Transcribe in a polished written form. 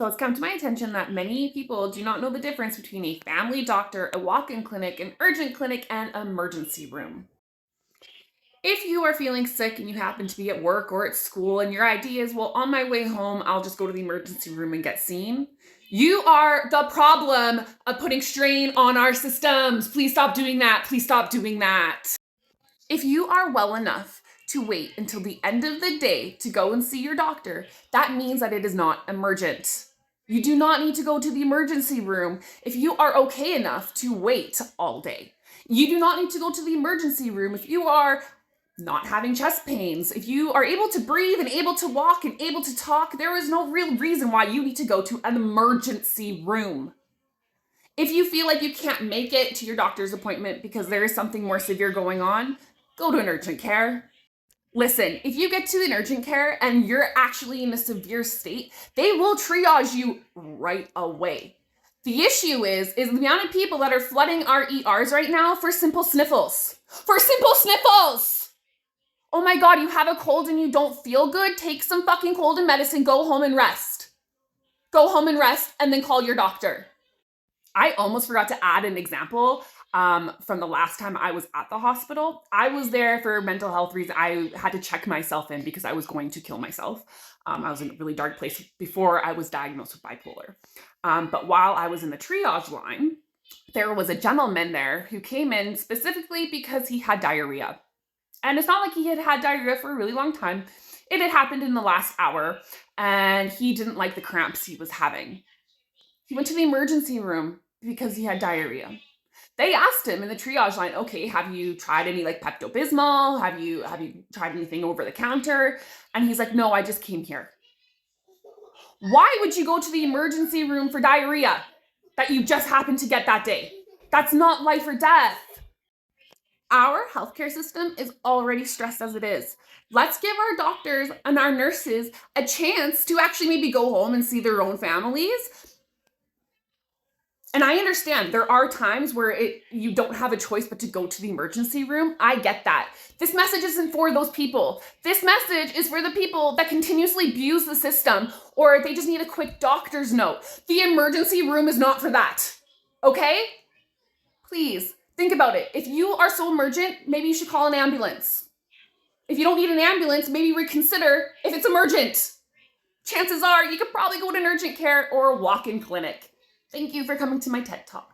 So it's come to my attention that many people do not know the difference between a family doctor, a walk-in clinic, an urgent clinic, and emergency room. If you are feeling sick and you happen to be at work or at school and your idea is, well, on my way home, I'll just go to the emergency room and get seen, you are the problem of putting strain on our systems. Please stop doing that. Please stop doing that. If you are well enough to wait until the end of the day to go and see your doctor, that means that it is not emergent. You do not need to go to the emergency room if you are okay enough to wait all day. You do not need to go to the emergency room if you are not having chest pains. If you are able to breathe and able to walk and able to talk, there is no real reason why you need to go to an emergency room. If you feel like you can't make it to your doctor's appointment because there is something more severe going on, go to an urgent care. Listen, if you get to an urgent care and you're actually in a severe state, they will triage you right away. The issue is the amount of people that are flooding our ERs right now for simple sniffles. For simple sniffles! Oh my God, you have a cold and you don't feel good? Take some fucking cold and medicine, go home and rest. Go home and rest and then call your doctor. I almost forgot to add an example from the last time I was at the hospital. I was there for mental health reasons. I had to check myself in because I was going to kill myself. I was in a really dark place before I was diagnosed with bipolar. But while I was in the triage line, there was a gentleman there who came in specifically because he had diarrhea. And it's not like he had had diarrhea for a really long time. It had happened in the last hour, and he didn't like the cramps he was having. He went to the emergency room because he had diarrhea. They asked him in the triage line, okay, have you tried any like Pepto-Bismol? Have you tried anything over the counter? And he's like, no, I just came here. Why would you go to the emergency room for diarrhea that you just happened to get that day? That's not life or death. Our healthcare system is already stressed as it is. Let's give our doctors and our nurses a chance to actually maybe go home and see their own families. And I understand there are times where you don't have a choice but to go to the emergency room. I get that. This message isn't for those people. This message is for the people that continuously abuse the system or they just need a quick doctor's note. The emergency room is not for that. Okay? Please. Think about it. If you are so emergent, maybe you should call an ambulance. If you don't need an ambulance, maybe reconsider if it's emergent. Chances are you could probably go to an urgent care or a walk-in clinic. Thank you for coming to my TED Talk.